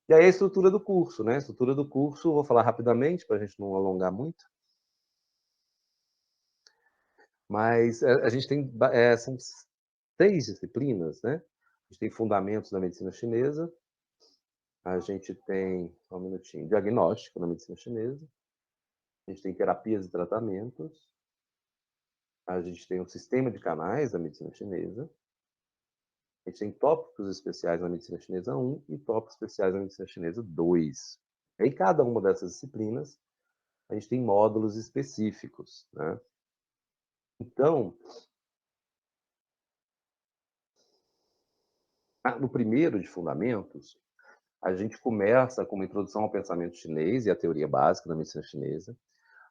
E aí a estrutura do curso, né? A estrutura do curso, vou falar rapidamente, para a gente não alongar muito. Mas a gente tem, são 6 disciplinas, né? A gente tem fundamentos da medicina chinesa, a gente tem, só um minutinho, diagnóstico na medicina chinesa, a gente tem terapias e tratamentos, a gente tem um sistema de canais da medicina chinesa, a gente tem tópicos especiais na medicina chinesa 1 e tópicos especiais na medicina chinesa 2. Em cada uma dessas disciplinas, a gente tem módulos específicos, né? Então, no primeiro de fundamentos, a gente começa com uma introdução ao pensamento chinês e à teoria básica da medicina chinesa.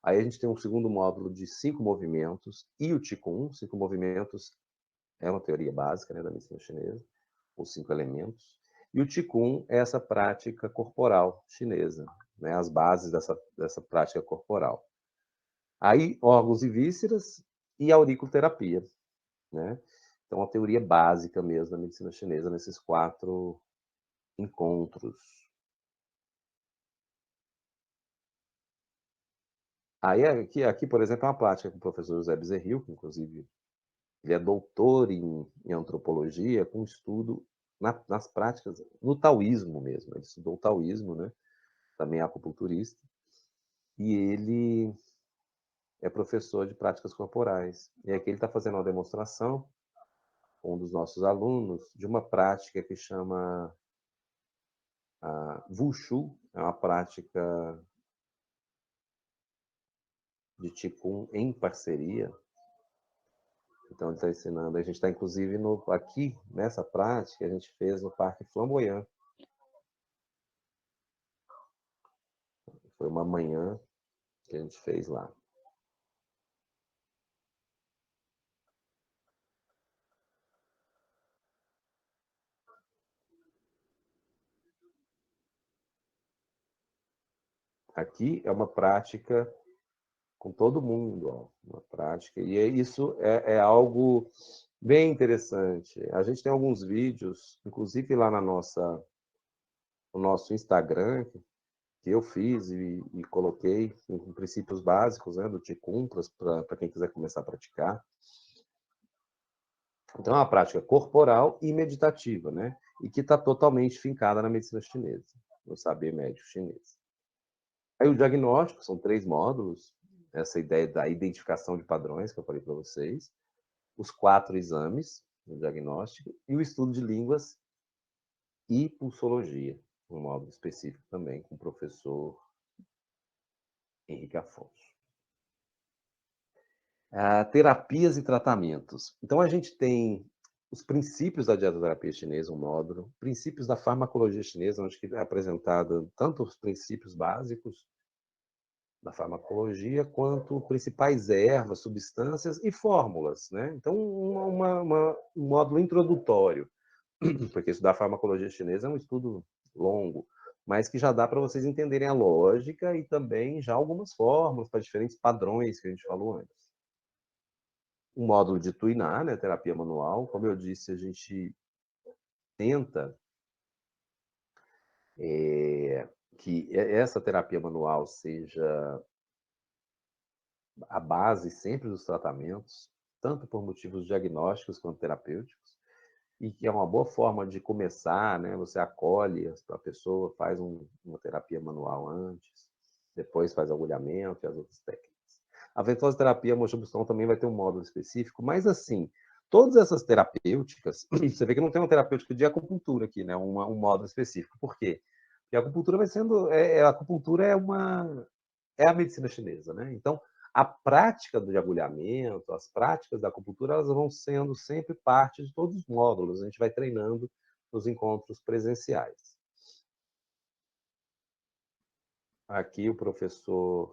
Aí a gente tem um segundo módulo de 5 movimentos e o Qigong. 5 movimentos é uma teoria básica, né, da medicina chinesa, os 5 elementos. E o Qigong é essa prática corporal chinesa, né, as bases dessa prática corporal. Aí, órgãos e vísceras e auriculoterapia, né? Então, a teoria básica mesmo da medicina chinesa nesses 4 encontros. Aí, aqui, por exemplo, é uma prática com o professor José Bezerril, que inclusive ele é doutor em antropologia, com estudo nas práticas, no taoísmo mesmo. Ele estudou o taoísmo, né? Também é acupunturista. E ele é professor de práticas corporais. E aqui ele está fazendo uma demonstração com um dos nossos alunos de uma prática que chama Wushu. É uma prática de Qigong em parceria. Então, ele está ensinando. A gente está, inclusive, aqui, nessa prática, a gente fez no Parque Flamboyant. Foi uma manhã que a gente fez lá. Aqui é uma prática com todo mundo, ó, uma prática. E isso é algo bem interessante. A gente tem alguns vídeos, inclusive lá no nosso Instagram, que eu fiz e coloquei em princípios básicos, né, do Qigong, para quem quiser começar a praticar. Então, é uma prática corporal e meditativa, né? E que está totalmente fincada na medicina chinesa, no saber médico chinês. Aí o diagnóstico, são 3 módulos, essa ideia da identificação de padrões que eu falei para vocês, os 4 exames do diagnóstico e o estudo de línguas e pulsologia, um módulo específico também com o professor Henrique Afonso. Terapias e tratamentos. Então, a gente tem os princípios da dietoterapia chinesa, um módulo, princípios da farmacologia chinesa, onde é apresentado tanto os princípios básicos da farmacologia, quanto principais ervas, substâncias e fórmulas, né? Então, um módulo introdutório, porque estudar farmacologia chinesa é um estudo longo, mas que já dá para vocês entenderem a lógica e também já algumas fórmulas para diferentes padrões que a gente falou antes. Um módulo de Tuiná, né, terapia manual. Como eu disse, a gente tenta que essa terapia manual seja a base sempre dos tratamentos, tanto por motivos diagnósticos quanto terapêuticos, e que é uma boa forma de começar, né? Você acolhe a pessoa, faz uma terapia manual antes, depois faz agulhamento e as outras técnicas. A ventosoterapia moxibustão também vai ter um módulo específico, mas assim, todas essas terapêuticas, você vê que não tem uma terapêutica de acupuntura aqui, né? Um módulo específico. Por quê? Porque a acupuntura vai sendo, a acupuntura é a medicina chinesa, né? Então, a prática do agulhamento, as práticas da acupuntura, elas vão sendo sempre parte de todos os módulos. A gente vai treinando nos encontros presenciais. Aqui o professor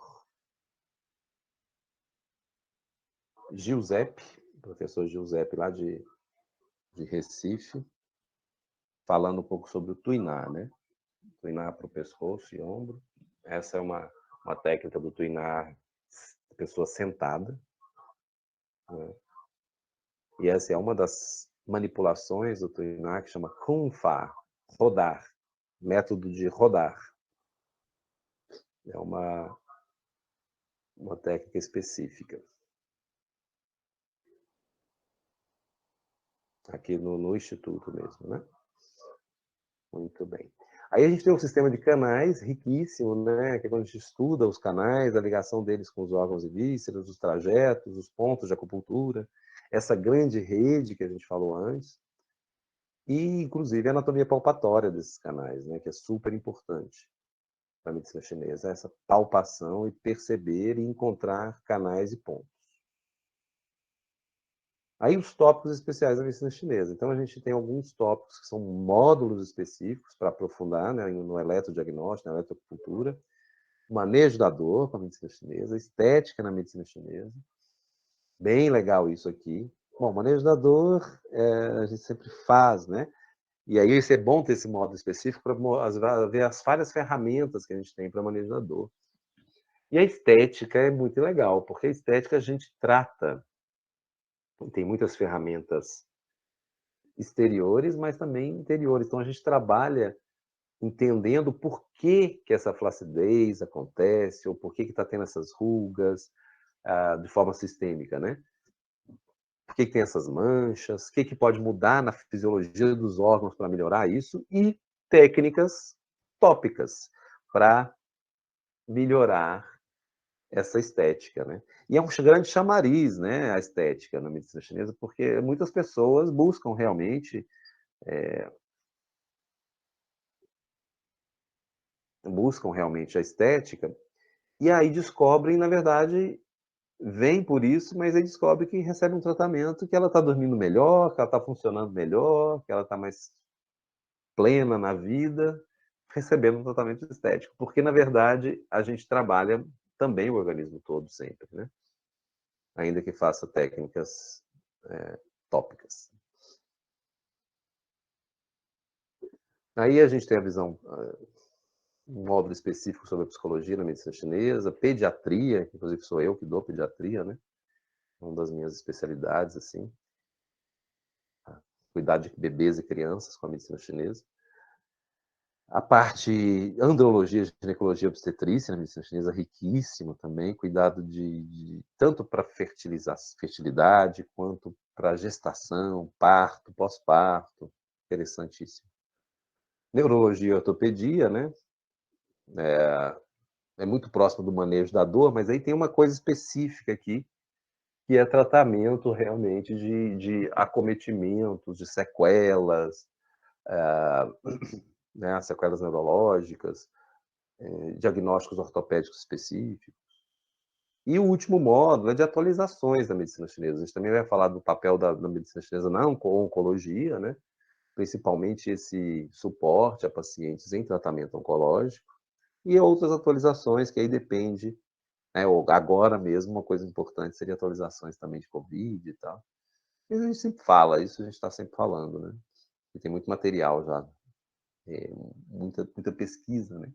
Giuseppe, professor Giuseppe lá de Recife, falando um pouco sobre o Tuiná, né? Tuiná para o pescoço e ombro. Essa é uma técnica do Tuiná, pessoa sentada, né? E essa é uma das manipulações do Tuiná que chama Kung Fa, rodar. método de rodar. É uma técnica específica. Aqui no Instituto mesmo, né? Muito bem. Aí a gente tem um sistema de canais riquíssimo, né? Que é quando a gente estuda os canais, a ligação deles com os órgãos e vísceras, os trajetos, os pontos de acupuntura, essa grande rede que a gente falou antes, e inclusive a anatomia palpatória desses canais, né? Que é super importante para a medicina chinesa, essa palpação e perceber e encontrar canais e pontos. Aí os tópicos especiais da medicina chinesa. Então a gente tem alguns tópicos que são módulos específicos para aprofundar, né, no eletrodiagnóstico, na eletrocultura, manejo da dor com a medicina chinesa, estética na medicina chinesa. Bem legal isso aqui. Bom, manejo da dor a gente sempre faz, né? E aí isso é bom ter esse módulo específico para ver as várias ferramentas que a gente tem para manejo da dor. E a estética é muito legal, porque a estética a gente trata, tem muitas ferramentas exteriores, mas também interiores. Então a gente trabalha entendendo por que essa flacidez acontece, ou por que está tendo essas rugas de forma sistêmica, né? Por que tem essas manchas, o que pode mudar na fisiologia dos órgãos para melhorar isso, e técnicas tópicas para melhorar essa estética, né? E é um grande chamariz, né, a estética na medicina chinesa, porque muitas pessoas buscam realmente a estética, e aí descobrem, na verdade, vem por isso, mas aí descobre que recebe um tratamento que ela está dormindo melhor, que ela está funcionando melhor, que ela está mais plena na vida, recebendo um tratamento estético. Porque, na verdade, a gente trabalha também o organismo todo sempre, né? Ainda que faça técnicas tópicas. Aí a gente tem a visão, um módulo específico sobre a psicologia na medicina chinesa, pediatria, que inclusive sou eu que dou pediatria, né? Uma das minhas especialidades, assim, cuidar de bebês e crianças com a medicina chinesa. A parte andrologia, ginecologia, obstetrícia na medicina chinesa, riquíssima também, cuidado tanto para fertilidade, quanto para gestação, parto, pós-parto, interessantíssimo. Neurologia e ortopedia, né? É muito próximo do manejo da dor, mas aí tem uma coisa específica aqui, que é tratamento realmente de acometimentos, de sequelas, né, sequelas neurológicas, diagnósticos ortopédicos específicos. E o último módulo é de atualizações da medicina chinesa. A gente também vai falar do papel da medicina chinesa na oncologia, né? Principalmente esse suporte a pacientes em tratamento oncológico, e outras atualizações que aí depende, né? Agora mesmo, uma coisa importante seria atualizações também de Covid e tal. E a gente sempre fala, isso a gente está sempre falando, né? E tem muito material já, muita pesquisa, né?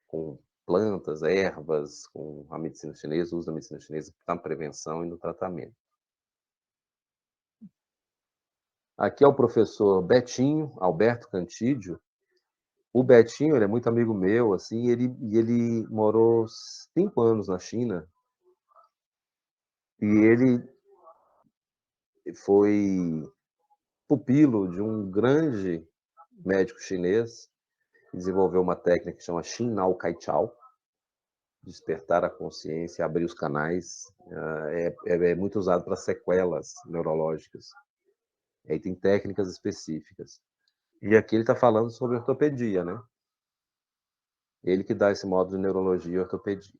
Com plantas, ervas, com a medicina chinesa, o uso da medicina chinesa na prevenção e no tratamento. Aqui é o professor Betinho, Alberto Cantídio. O Betinho, ele é muito amigo meu, assim, ele morou 5 anos na China, e ele foi pupilo de um grande médico chinês, que desenvolveu uma técnica que chama Xin Nao Kai Chao, despertar a consciência, abrir os canais, é muito usado para sequelas neurológicas. Aí tem técnicas específicas. E aqui ele está falando sobre ortopedia, né? Ele que dá esse módulo de neurologia e ortopedia.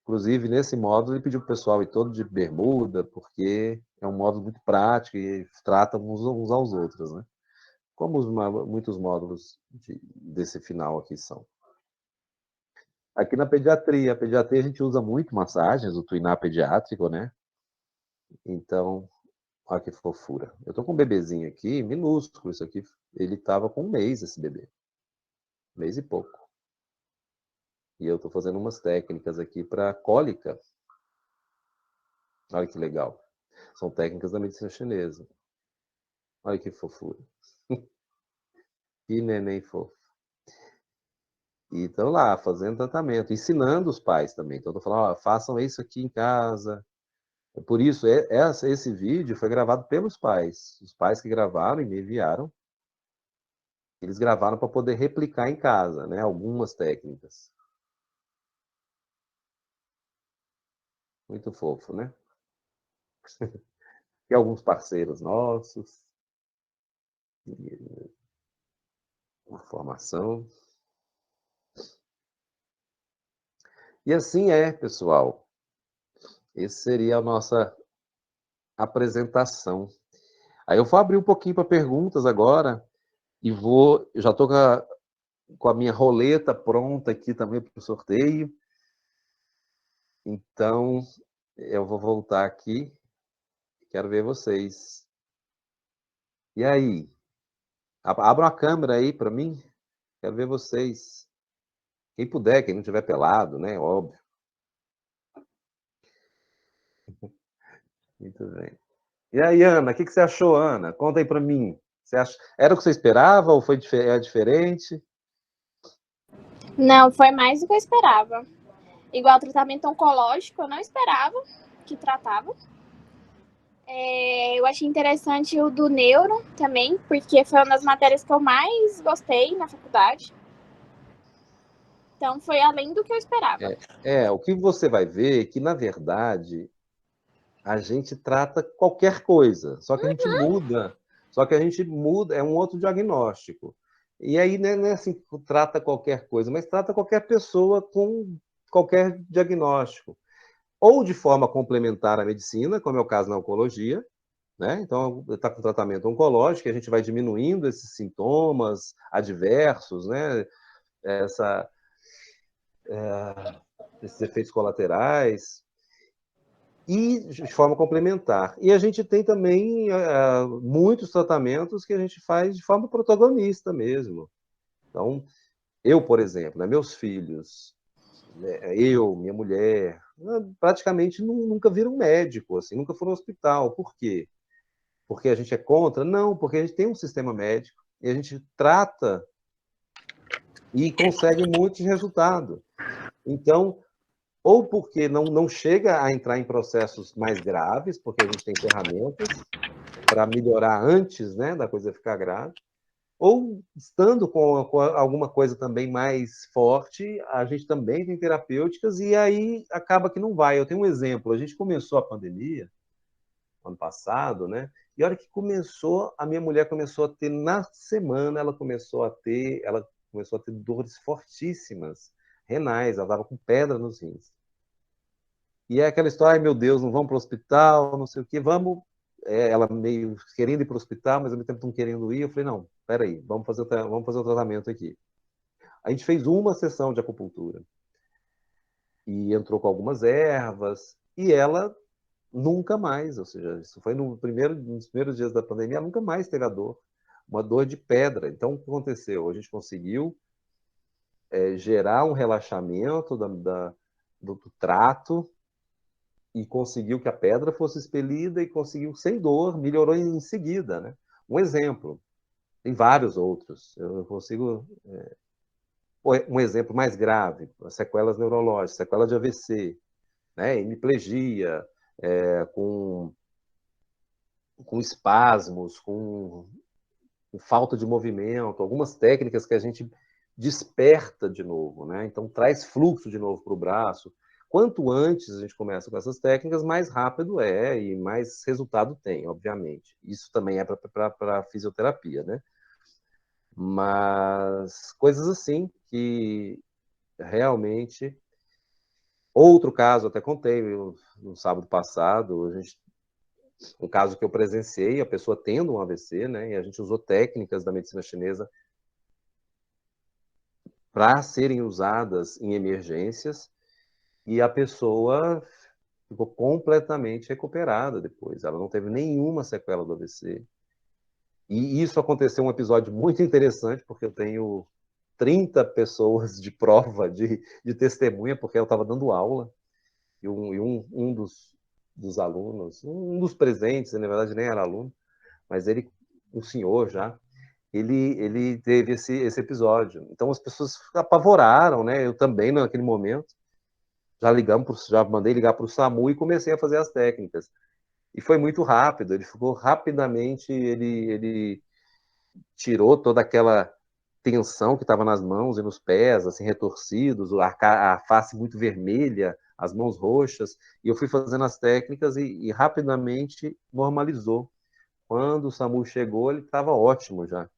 Inclusive, nesse módulo, ele pediu para o pessoal ir todo de bermuda, porque é um módulo muito prático e trata uns aos outros, né? Como muitos módulos desse final aqui são. Aqui na pediatria, a gente usa muito massagens, o tuiná pediátrico, né? Então, olha que fofura. Eu tô com um bebezinho aqui, minúsculo isso aqui. Ele tava com 1 mês, esse bebê. 1 mês e pouco. E eu tô fazendo umas técnicas aqui para cólica. Olha que legal. São técnicas da medicina chinesa. Olha que fofura. Que neném fofo. E estão lá fazendo tratamento, ensinando os pais também. Então, estou falando, ó, façam isso aqui em casa. Por isso, esse vídeo foi gravado pelos pais. Os pais que gravaram e me enviaram, eles gravaram para poder replicar em casa, né? Algumas técnicas. Muito fofo, né? E alguns parceiros nossos, informação. E assim é, pessoal. Essa seria a nossa apresentação. Aí eu vou abrir um pouquinho para perguntas agora e já estou com a minha roleta pronta aqui também para o sorteio. Então, eu vou voltar aqui. Quero ver vocês. E aí? Abra uma câmera aí para mim. Quero ver vocês. Quem puder, quem não tiver pelado, né? Óbvio. Muito bem. E aí, Ana, o que você achou, Ana? Conta aí para mim. Você acha... Era o que você esperava ou foi diferente? Não, foi mais do que eu esperava. Igual tratamento oncológico, eu não esperava que tratava. Eu achei interessante o do neuro também, porque foi uma das matérias que eu mais gostei na faculdade. Então foi além do que eu esperava. O que você vai ver é que, na verdade, a gente trata qualquer coisa, só que a gente muda, é um outro diagnóstico. E aí não é assim, trata qualquer coisa, mas trata qualquer pessoa com qualquer diagnóstico. Ou de forma complementar à medicina, como é o caso na oncologia, né? Então, está com tratamento oncológico, a gente vai diminuindo esses sintomas adversos, né? Essa, esses efeitos colaterais, e de forma complementar. E a gente tem também muitos tratamentos que a gente faz de forma protagonista mesmo. Então, eu, por exemplo, né, meus filhos, né, eu, minha mulher, praticamente nunca viram médico, assim, nunca foram ao hospital. Por quê? Porque a gente é contra? Não, porque a gente tem um sistema médico e a gente trata e consegue muitos resultados. Então, ou porque não chega a entrar em processos mais graves, porque a gente tem ferramentas para melhorar antes, né, da coisa ficar grave, ou estando com alguma coisa também mais forte, a gente também tem terapêuticas e aí acaba que não vai. Eu tenho um exemplo, a gente começou a pandemia ano passado, né? E a hora que começou, a minha mulher começou a ter, na semana, ela começou a ter dores fortíssimas, renais, ela estava com pedra nos rins. E é aquela história, ai meu Deus, não vamos para o hospital, não sei o quê, vamos. Ela meio querendo ir para o hospital, mas ao mesmo tempo não querendo ir. Eu falei, não, peraí, vamos fazer o tratamento aqui. A gente fez uma sessão de acupuntura e entrou com algumas ervas e ela nunca mais, ou seja, isso foi nos primeiros dias da pandemia, ela nunca mais teve a dor, uma dor de pedra. Então, o que aconteceu? A gente conseguiu gerar um relaxamento do trato e conseguiu que a pedra fosse expelida e conseguiu sem dor, melhorou em seguida, né? Um exemplo. Tem vários outros. Eu consigo um exemplo mais grave, sequelas neurológicas, sequela de AVC, né? Hemiplegia, com espasmos, com falta de movimento, algumas técnicas que a gente desperta de novo, né? Então traz fluxo de novo para o braço. Quanto antes a gente começa com essas técnicas, mais rápido é e mais resultado tem, obviamente. Isso também é para a fisioterapia, né? Mas coisas assim que realmente. Outro caso, até contei no sábado passado, um caso que eu presenciei, a pessoa tendo um AVC, né? E a gente usou técnicas da medicina chinesa para serem usadas em emergências e a pessoa ficou completamente recuperada depois. Ela não teve nenhuma sequela do AVC. E isso aconteceu um episódio muito interessante, porque eu tenho 30 pessoas de prova, de testemunha, porque eu estava dando aula, e um dos alunos, um dos presentes, na verdade nem era aluno, mas ele, um senhor já, ele teve esse episódio. Então as pessoas apavoraram, né? Eu também naquele momento já mandei ligar para o SAMU e comecei a fazer as técnicas. E foi muito rápido. Ele ficou rapidamente, ele tirou toda aquela tensão que estava nas mãos e nos pés, assim retorcidos, a face muito vermelha, as mãos roxas. E eu fui fazendo as técnicas e rapidamente normalizou. Quando o SAMU chegou, ele estava ótimo já.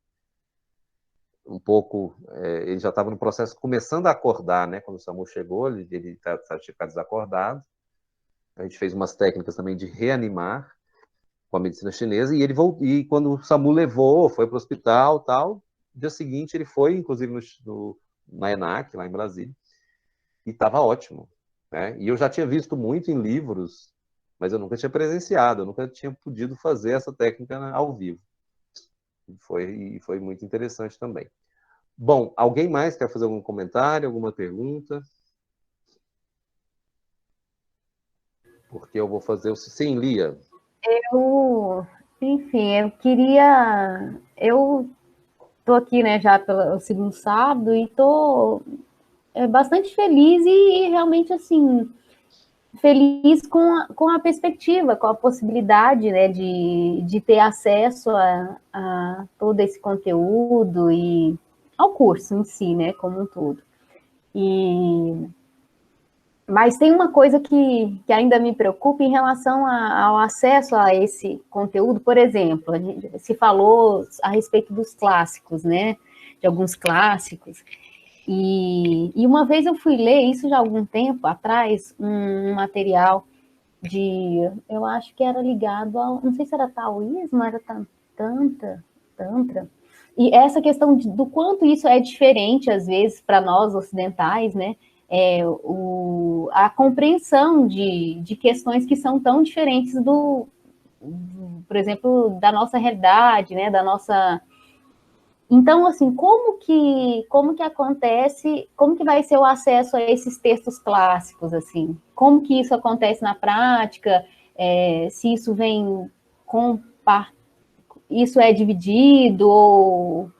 Um pouco, ele já estava no processo, começando a acordar, né? Quando o SAMU chegou, ele tinha desacordado. A gente fez umas técnicas também de reanimar com a medicina chinesa, e ele voltou, e quando o SAMU levou, foi para o hospital, tal, no dia seguinte ele foi, inclusive, na ENAC, lá em Brasília, e estava ótimo, né? E eu já tinha visto muito em livros, mas eu nunca tinha presenciado, eu nunca tinha podido fazer essa técnica ao vivo. Foi muito interessante também. Bom, alguém mais quer fazer algum comentário, alguma pergunta? Porque eu vou fazer o... Sim, Lia. Enfim, eu queria... Eu tô aqui, né, já pelo segundo sábado e tô bastante feliz e realmente, assim, feliz com a perspectiva, com a possibilidade, né, de ter acesso a todo esse conteúdo e ao curso em si, né, como um todo. Mas tem uma coisa que ainda me preocupa em relação ao acesso a esse conteúdo. Por exemplo, se falou a respeito dos clássicos, né? De alguns clássicos. E uma vez eu fui ler, isso já há algum tempo atrás, um material eu acho que era ligado ao, não sei se era taoísmo, era tantra. E essa questão do quanto isso é diferente, às vezes, para nós ocidentais, né? A compreensão de questões que são tão diferentes por exemplo, da nossa realidade, né? Da nossa... Então, assim, como que acontece, como que vai ser o acesso a esses textos clássicos, assim? Como que isso acontece na prática? Se isso vem isso é dividido ou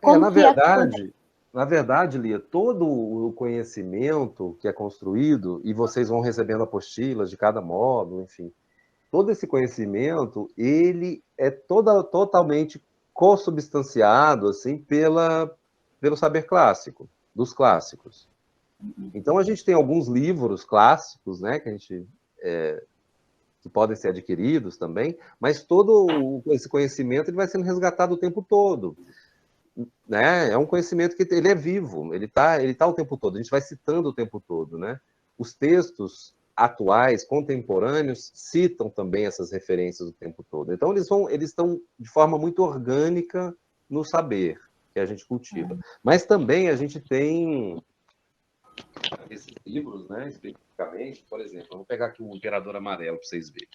como que acontece? Na verdade, Lia, todo o conhecimento que é construído, e vocês vão recebendo apostilas de cada módulo, enfim, todo esse conhecimento, ele é totalmente consubstanciado assim, pelo saber clássico, dos clássicos. Então, a gente tem alguns livros clássicos, né, que podem ser adquiridos também, mas todo esse conhecimento ele vai sendo resgatado o tempo todo. Né? É um conhecimento que ele é vivo, ele tá o tempo todo, a gente vai citando o tempo todo. Né? Os textos atuais, contemporâneos, citam também essas referências o tempo todo. Então, eles estão de forma muito orgânica no saber que a gente cultiva. Mas também a gente tem esses livros, né, especificamente, por exemplo, eu vou pegar aqui o Imperador Amarelo para vocês verem.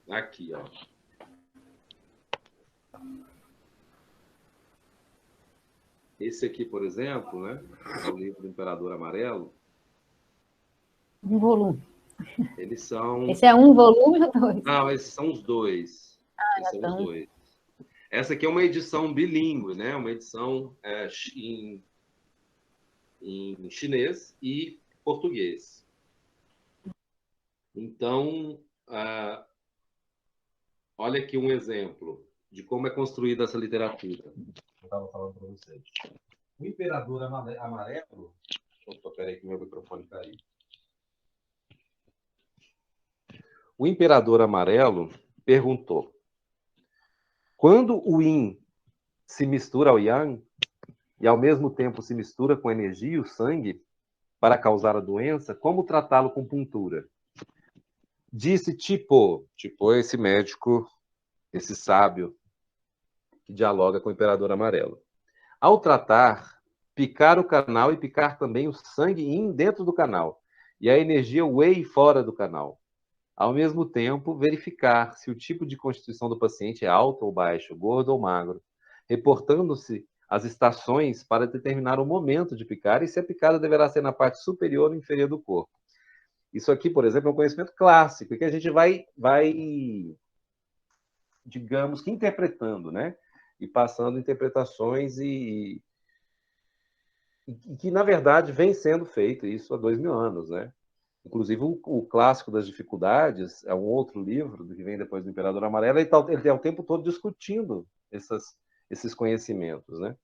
Aqui, ó. Esse aqui, por exemplo, né, é o livro do Imperador Amarelo. Um volume. Eles são... Esse é um volume ou dois? Não, esses são os dois. Esses são os dois. Essa aqui é uma edição bilíngue, né? Uma edição em chinês e português. Então, olha aqui um exemplo de como é construída essa literatura. Eu estava falando para vocês. O Imperador Amarelo... Opa, peraí que meu microfone caiu. O Imperador Amarelo perguntou: quando o Yin se mistura ao Yang e ao mesmo tempo se mistura com a energia e o sangue para causar a doença, como tratá-lo com puntura? Disse Tipo é esse médico, esse sábio que dialoga com o Imperador Amarelo. Ao tratar picar o canal e picar também o sangue yin dentro do canal e a energia wei fora do canal. Ao mesmo tempo, verificar se o tipo de constituição do paciente é alto ou baixo, gordo ou magro, reportando-se as estações para determinar o momento de picar e se a picada deverá ser na parte superior ou inferior do corpo. Isso aqui, por exemplo, é um conhecimento clássico, que a gente vai digamos que interpretando, né? E passando interpretações e que, na verdade, vem sendo feito isso há 2000 anos, né? Inclusive, o Clássico das Dificuldades é um outro livro que vem depois do Imperador Amarelo, ele está o tempo todo discutindo esses conhecimentos, né?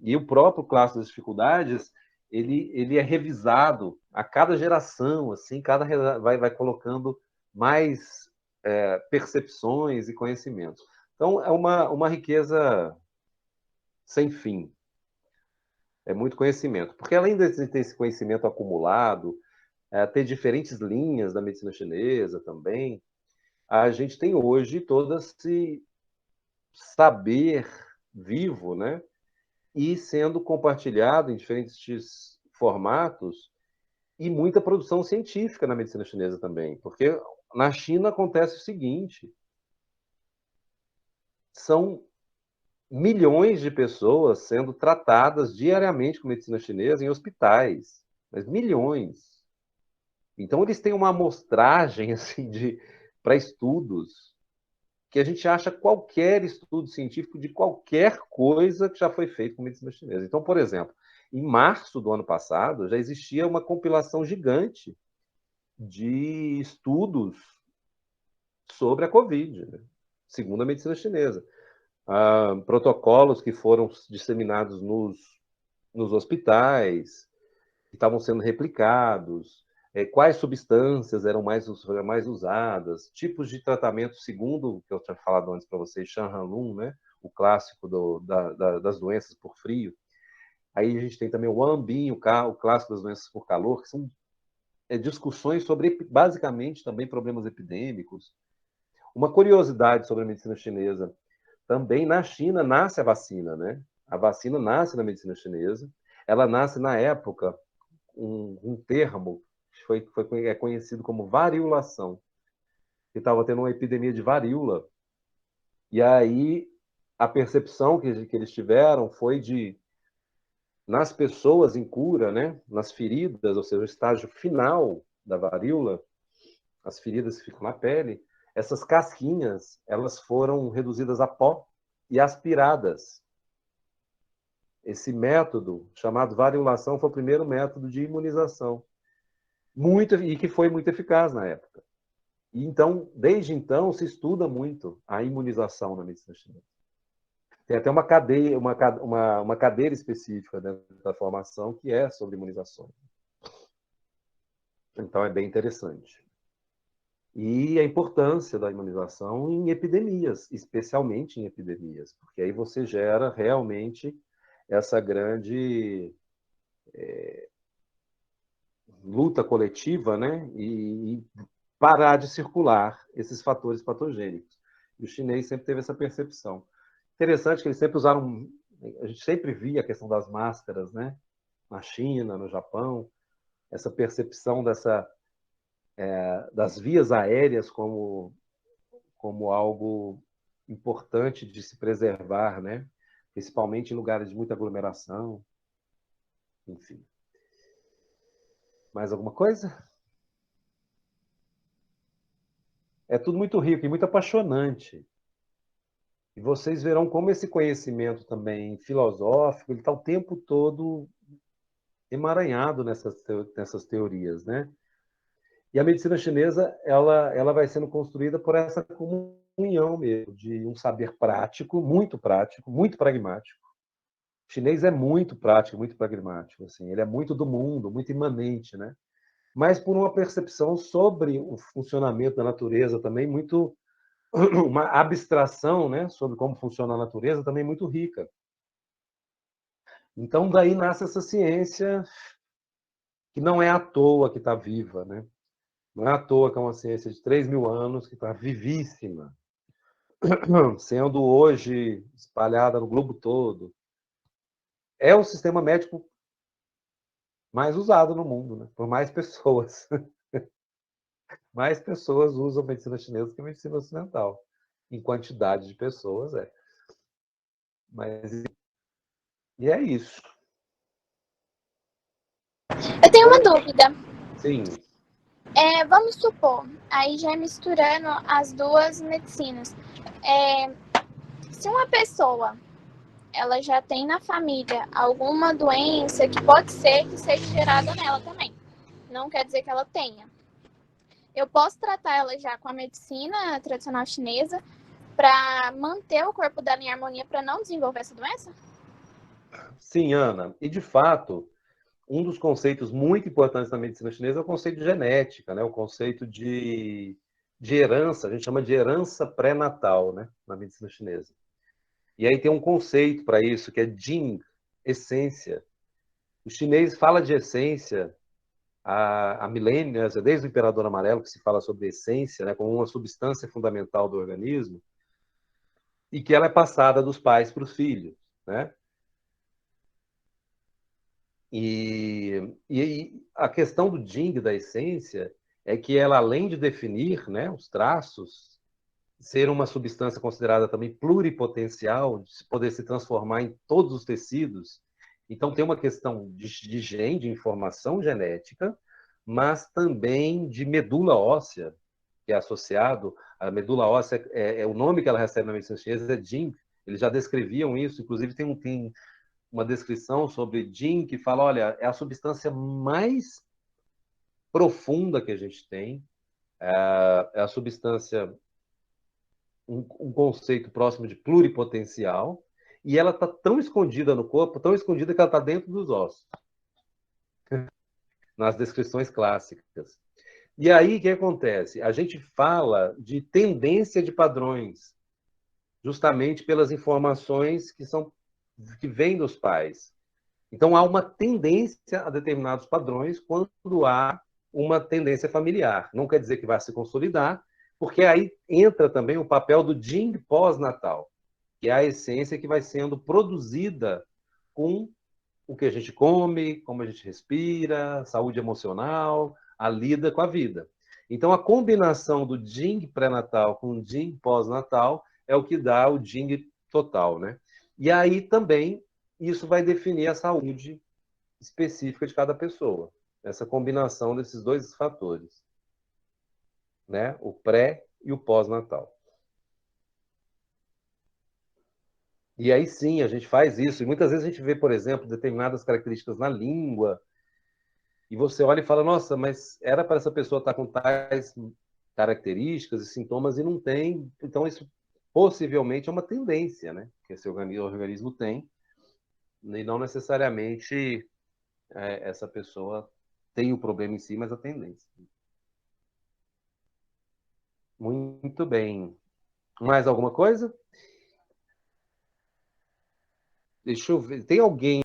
E o próprio Clássico das Dificuldades, ele é revisado a cada geração, assim, vai colocando mais percepções e conhecimentos. Então, é uma riqueza sem fim. É muito conhecimento. Porque além de ter esse conhecimento acumulado, ter diferentes linhas da medicina chinesa também, a gente tem hoje todo esse saber vivo, né? E sendo compartilhado em diferentes formatos e muita produção científica na medicina chinesa também. Porque na China acontece o seguinte, são milhões de pessoas sendo tratadas diariamente com medicina chinesa em hospitais, mas milhões. Então eles têm uma amostragem assim para estudos que a gente acha qualquer estudo científico de qualquer coisa que já foi feito com medicina chinesa. Então, por exemplo, em março do ano passado já existia uma compilação gigante de estudos sobre a Covid, né? Segundo a medicina chinesa. Protocolos que foram disseminados nos hospitais, que estavam sendo replicados, quais substâncias eram mais usadas, tipos de tratamento, segundo o que eu tinha falado antes para vocês, Shan Han Lun, né? O clássico das doenças por frio. Aí a gente tem também o Wan Bin, o clássico das doenças por calor, que são discussões sobre, basicamente, também problemas epidêmicos. Uma curiosidade sobre a medicina chinesa, também na China nasce a vacina, né? A vacina nasce na medicina chinesa, ela nasce na época, um termo que é conhecido como variolação, que estava tendo uma epidemia de varíola, e aí a percepção que eles tiveram foi nas pessoas em cura, né, nas feridas, ou seja, o estágio final da varíola, as feridas que ficam na pele, essas casquinhas, elas foram reduzidas a pó e aspiradas. Esse método, chamado variolação, foi o primeiro método de imunização, e que foi muito eficaz na época. E então, desde então, se estuda muito a imunização na medicina chinesa. Tem até uma cadeira específica dentro da formação que é sobre imunizações. Então, é bem interessante. E a importância da imunização em epidemias, especialmente em epidemias, porque aí você gera realmente essa grande luta coletiva, né? E parar de circular esses fatores patogênicos. E o chinês sempre teve essa percepção. Interessante que eles sempre usaram, a gente sempre via a questão das máscaras, né? Na China, no Japão, essa percepção das vias aéreas como algo importante de se preservar, né? Principalmente em lugares de muita aglomeração. Enfim. Mais alguma coisa? É tudo muito rico e muito apaixonante. E vocês verão como esse conhecimento também filosófico, ele está o tempo todo emaranhado nessas teorias, né? E a medicina chinesa, ela vai sendo construída por essa comunhão mesmo, de um saber prático, muito pragmático. O chinês é muito prático, muito pragmático, assim, ele é muito do mundo, muito imanente, né? Mas por uma percepção sobre o funcionamento da natureza também muito, uma abstração, né, sobre como funciona a natureza também muito rica. Então daí nasce essa ciência que não é à toa que está viva, né? Não é à toa que é uma ciência de 3.000 anos que está vivíssima, sendo hoje espalhada no globo todo. é o sistema médico mais usado no mundo, né? Por mais pessoas. Mais pessoas usam medicina chinesa que medicina ocidental. Em quantidade de pessoas, é. Mas, e é isso. Eu tenho uma dúvida. Sim. Vamos supor, aí já misturando as duas medicinas. Se uma pessoa ela já tem na família alguma doença que pode ser que seja gerada nela também, não quer dizer que ela tenha. Eu posso tratar ela já com a medicina tradicional chinesa para manter o corpo dela em harmonia para não desenvolver essa doença? Sim, Ana. E, de fato, um dos conceitos muito importantes da medicina chinesa é o conceito de genética, né? O conceito de herança, a gente chama de herança pré-natal, né? Na medicina chinesa. E aí tem um conceito para isso, que é Jing, essência. O chinês fala de essência há milênios, desde o Imperador Amarelo, que se fala sobre essência, né? Como uma substância fundamental do organismo, e que ela é passada dos pais para os filhos, né? E a questão do Jing, da essência, é que ela, além de definir, né, os traços, ser uma substância considerada também pluripotencial, de poder se transformar em todos os tecidos. Então, tem uma questão de gene, de informação genética, mas também de medula óssea, que é associado. A medula óssea, o nome que ela recebe na medicina chinesa é Jing. Eles já descreviam isso, inclusive tem uma descrição sobre Jing que fala, olha, é a substância mais profunda que a gente tem, é a substância, um conceito próximo de pluripotencial, e ela está tão escondida no corpo, tão escondida que ela está dentro dos ossos, nas descrições clássicas. E aí, o que acontece? A gente fala de tendência de padrões, justamente pelas informações que vêm dos pais. Então, há uma tendência a determinados padrões quando há uma tendência familiar. Não quer dizer que vai se consolidar, porque aí entra também o papel do Jing pós-natal, que é a essência que vai sendo produzida com o que a gente come, como a gente respira, saúde emocional, a lida com a vida. Então, a combinação do Jing pré-natal com o Jing pós-natal é o que dá o Jing total, né? E aí também isso vai definir a saúde específica de cada pessoa. Essa combinação desses dois fatores, né? O pré e o pós-natal. E aí sim, a gente faz isso. E muitas vezes a gente vê, por exemplo, determinadas características na língua, e você olha e fala, nossa, mas era para essa pessoa estar com tais características e sintomas e não tem. Então, isso possivelmente é uma tendência, né? Que esse organismo tem, e não necessariamente essa pessoa tem o problema em si, mas a tendência. Muito bem. Mais alguma coisa? Deixa eu ver. Tem alguém